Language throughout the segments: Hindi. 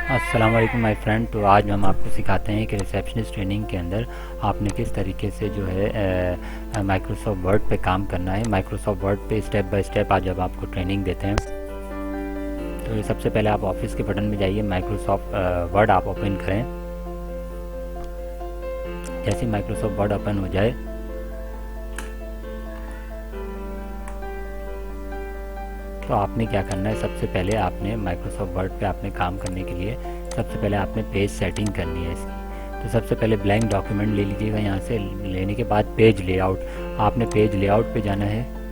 अस्सलाम वालेकुम माय फ्रेंड। तो आज हम आपको सिखाते हैं कि रिसेप्शनिस्ट ट्रेनिंग के अंदर आपने किस तरीके से जो है माइक्रोसॉफ्ट वर्ड पे काम करना है। माइक्रोसॉफ्ट वर्ड पे स्टेप बाय स्टेप आज अब आपको ट्रेनिंग देते हैं। तो सबसे पहले आप ऑफिस के बटन में जाइए, माइक्रोसॉफ्ट वर्ड आप ओपन करें। जैसे माइक्रोसॉफ्ट वर्ड ओपन हो जाए तो आपने क्या करना है, सबसे पहले आपने माइक्रोसॉफ्ट वर्ड पे आपने काम करने के लिए सबसे पहले आपने पेज सेटिंग करनी है इसकी। तो सबसे पहले ब्लैंक डॉक्यूमेंट ले लीजिएगा। यहाँ से लेने के बाद पेज लेआउट, आपने पेज लेआउट पे जाना है।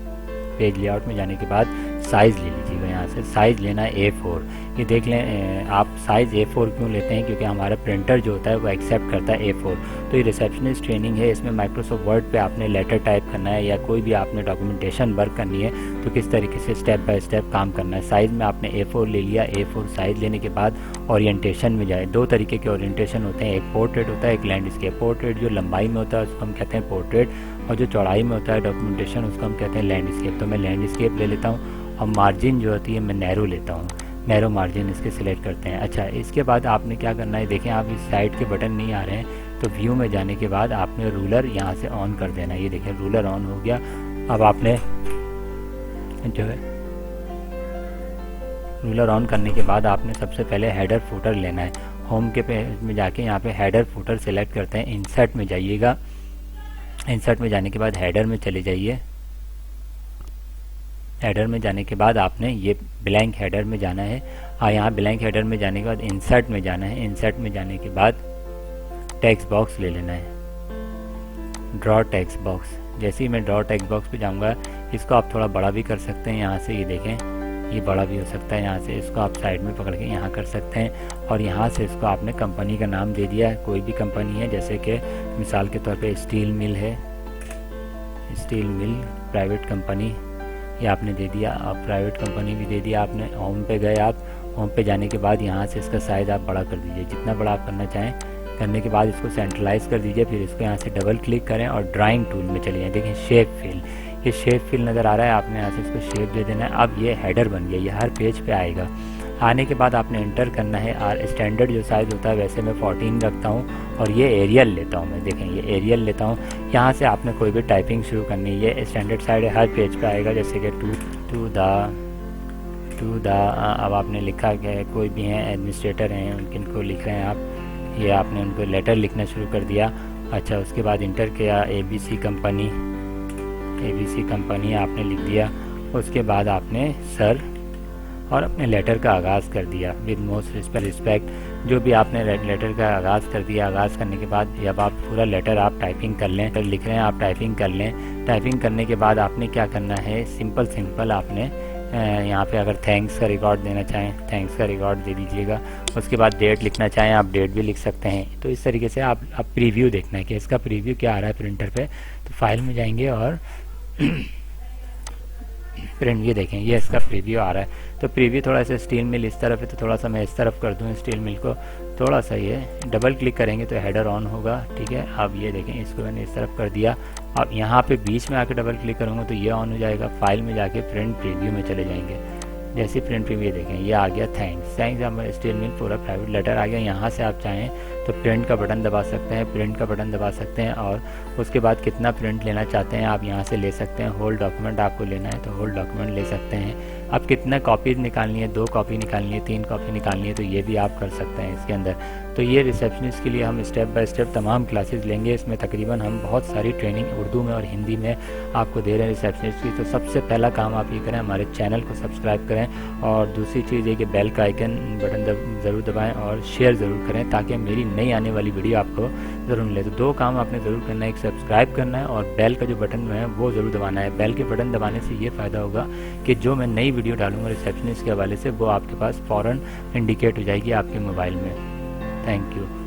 पेज लेआउट में जाने के बाद साइज़ ले लीजिएगा। यहाँ से साइज़ लेना है A4। ये देख लें आप साइज़ A4 क्यों लेते हैं, क्योंकि हमारा प्रिंटर जो होता है वो एक्सेप्ट करता है A4। तो ये रिसेप्शनिस्ट ट्रेनिंग है, इसमें माइक्रोसॉफ्ट वर्ड पे आपने लेटर टाइप करना है या कोई भी आपने डॉक्यूमेंटेशन वर्क करनी है तो किस तरीके से स्टेप बाय स्टेप काम करना है। साइज़ में आपने A4 ले लिया। A4 साइज़ लेने के बाद ओरिएंटेशन में जाए। दो तरीके के ओरिएंटेशन होते हैं, एक पोर्ट्रेट होता है, एक लैंडस्केप। पोर्ट्रेट जो लंबाई में होता है उसको हम कहते हैं पोर्ट्रेट, और जो चौड़ाई में होता है डॉक्यूमेंटेशन उसको हम कहते हैं लैंडस्केप। तो मैं लैंडस्केप ले लेता हूँ और मार्जिन जो होती है मैं नैरो लेता हूँ। नैरो मार्जिन इसके सिलेक्ट करते हैं। अच्छा, इसके बाद आपने क्या करना है, देखें आप इस साइड के बटन नहीं आ रहे हैं तो व्यू में जाने के बाद आपने रूलर यहाँ से ऑन कर देना है। ये देखें रूलर ऑन हो गया। अब आपने जो है रूलर ऑन करने के बाद आपने सबसे पहले हेडर फुटर लेना है। होम के पेज में जाके यहाँ पे हेडर फुटर सेलेक्ट करते हैं। इंसर्ट में जाइएगा। इंसर्ट में जाने के बाद हेडर में चले जाइए। हेडर में जाने के बाद आपने ये ब्लैंक हेडर में जाना है। यहाँ ब्लैंक हेडर में जाने के बाद इंसर्ट में जाना है। इंसर्ट में जाने के बाद टेक्स्ट बॉक्स ले लेना है, ड्रॉ टेक्स्ट बॉक्स। जैसे ही मैं ड्रॉ टेक्स्ट बॉक्स पे जाऊंगा, इसको आप थोड़ा बड़ा भी कर सकते हैं। यहाँ से ये देखें ये बड़ा भी हो सकता है। यहाँ से इसको आप साइड में पकड़ के यहाँ कर सकते हैं और यहाँ से इसको आपने कंपनी का नाम दे दिया है। कोई भी कंपनी है, जैसे कि मिसाल के तौर पे स्टील मिल है, स्टील मिल प्राइवेट कंपनी, ये आपने दे दिया। आप प्राइवेट कंपनी भी दे दिया आपने। होम पे गए आप, होम पे जाने के बाद यहाँ से इसका साइज़ आप बड़ा कर दीजिए, जितना बड़ा आप करना चाहें। करने के बाद इसको सेंट्रलाइज कर दीजिए। फिर इसको यहाँ से डबल क्लिक करें और ड्राइंग टूल में चले जाएँ। देखें शेप फिल, ये शेप फिल नज़र आ रहा है। आपने यहाँ से इसको शेप दे देना है। अब ये हेडर बन गया, ये हर पेज पे आएगा। आने के बाद आपने इंटर करना है। और स्टैंडर्ड जो साइज़ होता है वैसे मैं 14 रखता हूँ और ये एरियल लेता हूँ मैं। देखें ये एरियल लेता हूँ। यहाँ से आपने कोई भी टाइपिंग शुरू करनी है। ये स्टैंडर्ड साइज हर पेज पे आएगा, जैसे कि टू द अब आपने लिखा क्या है, कोई भी हैं एडमिनिस्ट्रेटर हैं उनको लिख रहे हैं आप, ये आपने उनको लेटर लिखना शुरू कर दिया। अच्छा, उसके बाद इंटर किया ABC कंपनी आपने लिख दिया। उसके बाद आपने सर और अपने लेटर का आगाज़ कर दिया विद मोस्ट रिस्पेक्ट। जो भी आपने लेटर का आगाज़ कर दिया, आगाज़ करने के बाद जब आप पूरा लेटर आप टाइपिंग कर लें, लिख रहे हैं आप टाइपिंग कर लें। टाइपिंग करने के बाद आपने क्या करना है, सिंपल आपने यहाँ पे अगर थैंक्स का रिकॉर्ड देना चाहें थैंक्स का रिकॉर्ड दे दीजिएगा। उसके बाद डेट लिखना चाहें आप डेट भी लिख सकते हैं। तो इस तरीके से आप प्रीव्यू देखना है कि इसका प्रीव्यू क्या आ रहा है प्रिंटर पे। तो फाइल में जाएंगे और प्रिंट, ये देखें ये इसका प्रीव्यू आ रहा है। तो प्रीव्यू थोड़ा सा स्टील मिल इस तरफ है तो थोड़ा सा मैं इस तरफ कर दूँ स्टील मिल को, थोड़ा सा ये डबल क्लिक करेंगे तो हेडर ऑन होगा। ठीक है, अब ये देखें इसको मैंने इस तरफ कर दिया। अब यहाँ पे बीच में आके डबल क्लिक करूँगा तो ये ऑन हो जाएगा। फाइल में जाके प्रिंट प्रीव्यू में चले जाएंगे। जैसे प्रिंट प्रीव्यू देखें ये आ गया थैंक्स स्टील मिल पूरा प्राइवेट लेटर आ गया। यहाँ से आप चाहें तो प्रिंट का बटन दबा सकते हैं, प्रिंट का बटन दबा सकते हैं और उसके बाद कितना प्रिंट लेना चाहते हैं आप यहाँ से ले सकते हैं। होल डॉक्यूमेंट आपको लेना है तो होल डॉक्यूमेंट ले सकते हैं। अब कितना कॉपीज निकालनी है, 2 कॉपी निकालनी है, 3 कॉपी निकालनी है, तो ये भी आप कर सकते हैं इसके अंदर। तो ये रिसेप्शनिस्ट के लिए हम स्टेप बाय स्टेप तमाम क्लासेस लेंगे। इसमें तकरीबन हम बहुत सारी ट्रेनिंग उर्दू में और हिंदी में आपको दे रहे हैं रिसेप्शनिस्ट की। तो सबसे पहला काम आप ये करें, हमारे चैनल को सब्सक्राइब करें और दूसरी चीज़ ये कि बेल का आइकन बटन ज़रूर दबाएं और शेयर ज़रूर करें ताकि मेरी नई आने वाली वीडियो आपको ज़रूर मिले। तो 2 काम आपने ज़रूर करना है, एक सब्सक्राइब करना है और बेल का जो बटन है वो ज़रूर दबाना है। बेल के बटन दबाने से ये फ़ायदा होगा कि जो मैं नई वीडियो डालूंगा रिसेप्शनिस्ट के हवाले से वो आपके पास फ़ौरन इंडिकेट हो जाएगी आपके मोबाइल में। Thank you.